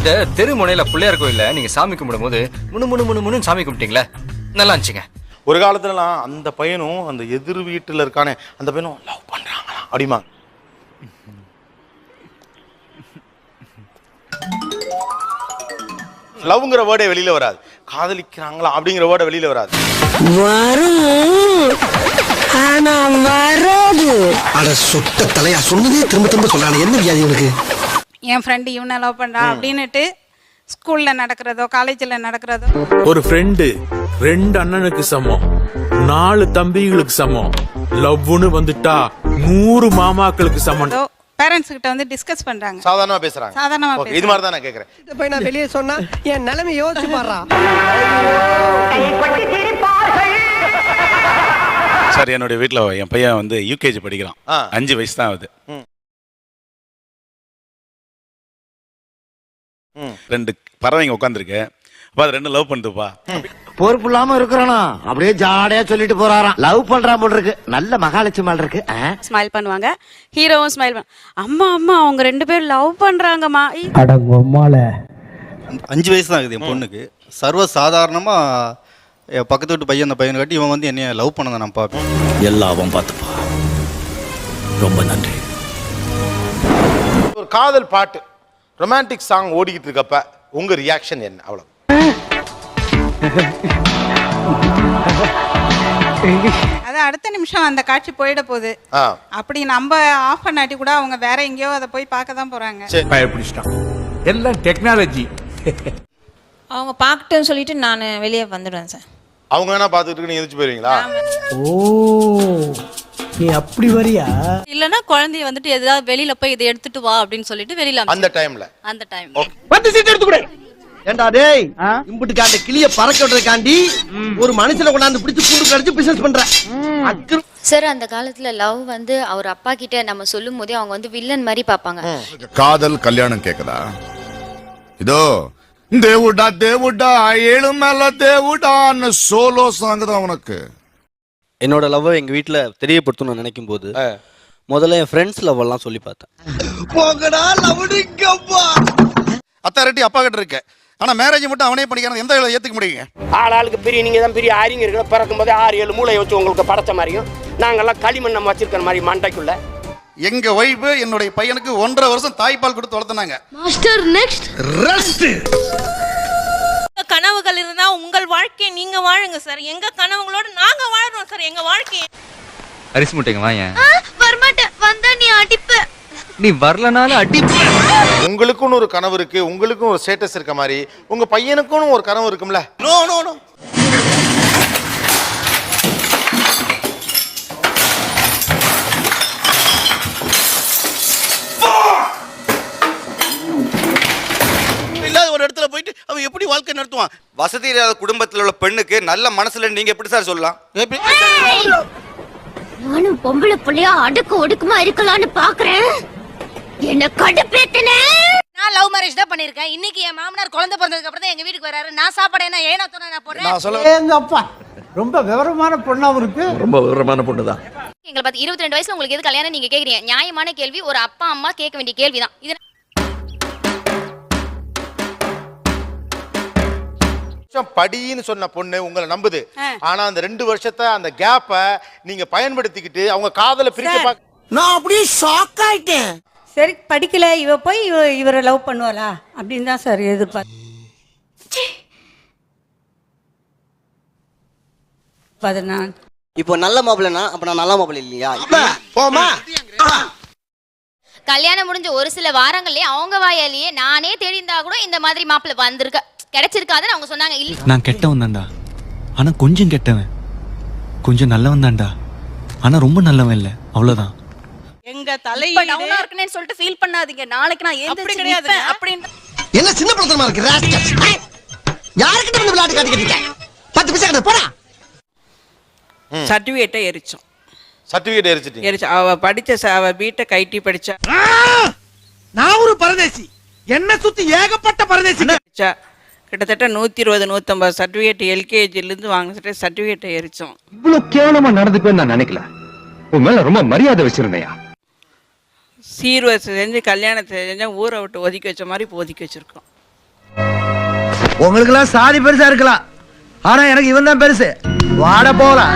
இந்த தெரு முனையில பிள்ளையார் கோயில்ல நீங்க சாமி கும்பிடும் போது முன்னு சாமி கும்பிட்டீங்களே, நல்லா இருந்துச்சுங்க. ஒரு காலத்துலலாம் அந்த பையனும் அந்த எதிர் வீட்டுல இருக்கானே அந்த பையனும் லவ் பண்றாங்களா அப்படிமா. லவ்ங்கிற வேர்டே வெளியில வராது, காதலிக்கிறாங்களா அப்படிங்கிற வேர்டே வெளியில வராது. அட சொட்ட தலையா சொன்னதே திரும்ப திரும்ப சொல்றானே, என்ன வியாதி உனக்கு? என் ஃப்ரெண்டு இவனை லவ் பண்றான் அப்படின்னுட்டு ஸ்கூல்ல நடக்கிறதோ காலேஜ்ல நடக்கிறதோ. ஒரு ஃப்ரெண்டு 2 அண்ணனுக்கு சமம், 4 தம்பிகளுக்கு சமம். லவ்னு வந்துட்டா 100 மாமாக்களுக்கு சமம். பேரண்ட்ஸ் கிட்ட வந்து டிஸ்கஸ் பண்றாங்க, சாதாரணமா பேசுறாங்க. சாதாரணமா ஓகே, இது மாதிரி தான் நான் கேக்குறேன். இந்த பையன் நான் வெளியே சொன்னா என் நிலைமை யோசிச்சு பாறா. சார், என்னுடைய வீட்டில் என் பையன் வந்து யூகேஜி படிக்கிறான். 5 வயசு தான் ஆகுது. 2 பறவைங்க உட்காந்துருக்கு. அப்பா அது 2 லவ் பண்ணுதுப்பா. பொறுப்பு இல்லாம இருக்கிறானா அப்படியே ஜாடையா சொல்லிட்டு போறாராம். லவ் பண்றா போல இருக்கு. நல்ல மகாலட்சுமி இருக்கு. ஸ்மைல் பண்ணுவாங்க, ஹீரோவும் ஸ்மைல் அம்மா அம்மா அவங்க 2 பேரும் லவ் பண்றாங்கம்மா. அட உம்மால 5 வயசு தான் ஆகுது என் பொண்ணுக்கு. சர்வ சாதாரணமா பக்கத்து வீட்டு பையன், அந்த பையனை காட்டி இவன் வந்து என்னைய லவ் பண்ணதை நான் பார்ப்பேன். எல்லாம் பார்த்துப்பா. ரொம்ப நன்றி. ஒரு காதல் பாட்டு, ரொமான்டிக் சாங் ஓடிக்கிட்டு இருக்கப்ப உங்க ரியாக்ஷன் என்ன? அவ்வளவு. அது அடுத்த நிமிஷம் அந்த காட்சி போயிட போகுது. அப்படி நம்ம ஆஃப் பண்ணாட்டி கூட அவங்க வேற எங்கேயோ அதை போய் பார்க்க தான் போறாங்க. எல்லாம் டெக்னாலஜி. அவங்க பார்க்கட்டும்னு சொல்லிட்டு நான் வெளியே வந்துடுவேன் சார். அவங்க வேணா பார்த்துட்டு நீ எந்திரிச்சு போயிருவீங்களா? ஓ, நீ அப்படி வரியா? இல்லனா குழந்தைய வந்துட்டு ஏதாவது வெளியில போய் இதை எடுத்துட்டு வா அப்படின்னு சொல்லிட்டு வெளியில அந்த டைம்ல வந்து சீட் எடுத்து கொடு. ஏண்டா டேய், இம்புட்டு காண்ட கிளிய பறக்க விடுறதுக்காண்டி ஒரு மனுஷனை கொண்டாந்து பிடிச்சு கூண்டு கடிச்சு பிசினஸ் பண்ற. சார், அந்த காலத்துல லவ் வந்து அவர் அப்பா கிட்ட நம்ம சொல்லும் போதே அவங்க வந்து வில்லன் மாதிரி பாப்பாங்க. காதல் கல்யாணம் கேக்குதா? இதோ தேவுடா தேவுடா ஏழு மேல தேவுடான்னு சோலோ சாங் தான் உனக்கு. என்னோட லவ் எங்க வீட்டுல தெரியப்படுத்தணும்னு நினைக்கும் போது முதல்ல என் ஃப்ரெண்ட்ஸ் லவ் எல்லாம் சொல்லி பார்த்தேன். போங்கடா லவ்டிங்கப்பா. அத்தாரிட்டி அப்பா கிட்ட இருக்கு. ஆனா மேரேஜ் மட்டும் அவனே பண்ணிக்கிறது எந்த ஏத்துக்க முடியுங்க? ஆளாளுக்கு பெரிய நீங்க தான் பெரிய அறிஞர்கள். பிறக்கும் போதே 6-7 மூளை வச்சு உங்களுக்கு படைச்ச மாதிரியும் நாங்கெல்லாம் களிமண் நம்ம வச்சிருக்கிற மாதிரி மண்டைக்குள்ள. எங்க ஒய்ஃப் என்னுடைய பையனுக்கு 1.5 வருஷம் தாய்ப்பால் கொடுத்து வளர்த்தனாங்க. Master next rest. கனவுகள் இருந்தா உங்கள் வாழ்க்கையை நீங்க வாழுங்க சார். எங்க கனவுகளோட நாங்க வாழறோம் சார் எங்க வாழ்க்கையை. அரிசி முட்டைங்க வாங்க. வரமாட்டேன், வந்தா நீ அடிப்ப. நீ வரலனாலும் அடிப்ப. உங்களுக்குன்னு ஒரு கனவு இருக்கு, உங்களுக்கும் ஒரு ஸ்டேட்டஸ் இருக்க மாதிரி உங்க பையனுக்கும் ஒரு கனவு இருக்கும்ல? No no no. இல்லாத ஒரு இடத்துல போயிட்டு அவன் எப்படி வாழ்க்கை நடத்துவான்? வசதி இல்லாத குடும்பத்தில் உள்ள பெண்ணுக்கு நல்ல மனசுல நீங்க எப்படி சார் சொல்லலாம்? நானும் பொம்பளை புள்ளையா அடுக்கு ஒடுக்குமா இருக்கலாம்னு பாக்குறேன். என்ன கடுப்பேத்தனே. நான் லவ் மேரேஜ் தான் பண்ணிருக்கேன். இன்னைக்கு என் மாமனார் குழந்தை பிறந்ததுக்கு அப்புறம் தான் எங்க வீட்டுக்கு வராரு. நான் சாப்பாடு என்ன ஏனா தோணா நான் போறேன். நான் சொல்ல எங்க அப்பா ரொம்ப விவரமான பொண்ணாவும் இருக்கு. ரொம்ப விவரமான பொண்ணு தான். எங்களை பார்த்து 22 வயசுல உங்களுக்கு எது கல்யாணம் நீங்க கேக்குறீங்க? நியாயமான கேள்வி. ஒரு அப்பா அம்மா கேட்க வேண்டிய கேள்விதான் இது. படின்னு சொன்ன பொண்ணு உங்களை நம்புது. ஆனா அந்த 2 வருஷத்தை அந்த கேப்ப நீங்க பயன்படுத்திக்கிட்டு அவங்க காதல பிரிக்க நான் அப்படியே ஷாக் ஆயிட்டேன். சரி படிக்கல இவ போய் இவரை லவ் பண்ணுவாளா அப்படின்னு தான் சார் எதிர்பார்த்து. இப்போ நல்ல மாப்பிள்ளைனா அப்ப நான் நல்ல மாப்பிள்ளை இல்லையா? போமா. கல்யாணம் முடிஞ்ச ஒரு சில வாரங்கள்லயே அவங்க வாயாலேயே நானே தெரிந்தா கூட இந்த மாதிரி மாப்பிள்ளை வந்திருக்க கிடைச்சிருக்காதுன்னு அவங்க சொன்னாங்க. இல்ல நான் கெட்டவன் தான்டா, ஆனா கொஞ்சம் கெட்டவன். கொஞ்சம் நல்லவன் தான்டா, ஆனா ரொம்ப நல்லவன் இல்ல, அவ்வளவுதான். எங்க தலையில டவுனா இருக்குன்னு சொல்லிட்டு ஃபீல் பண்ணாதீங்க. நாளைக்கு நான் ஏந்திச்சு கிடையாது அப்படின்னு. என்ன சின்ன படத்தமா இருக்கு ராஸ்கல். யார்கிட்ட வந்து விளையாட்டு காட்டிக்கிட்டீங்க? 10 பைசா போடா. சர்டிபிகேட்டை எரிச்சோம். சர்டிபிகேட் எரிச்சிட்டீங்க. அவ படிச்ச அவ வீட்டை கைட்டி படிச்சா. நான் ஒரு பரதேசி, என்ன சுத்தி ஏகப்பட்ட பரதேசி. கிட்டத்தட்ட 120-150 சர்டிபிகேட் எல்கேஜில இருந்து வாங்கிட்டு சர்டிபிகேட்டை எரிச்சோம். இவ்வளவு கேவலமா நடந்துக்குவேன்னு நான் நினைக்கல. உன் மேல ரொம்ப மரியாதை வச்சிருந்தையா? சீர்வரிசை செஞ்சு கல்யாணத்தை செஞ்சா ஊரை விட்டு ஒதுக்கி வச்ச மாதிரி இப்போ ஒதுக்கி வச்சிருக்கோம். உங்களுக்கு எல்லாம் சாதி பெருசா இருக்கலாம், ஆனா எனக்கு இவன் தான் பெருசு. வாட போலாம்.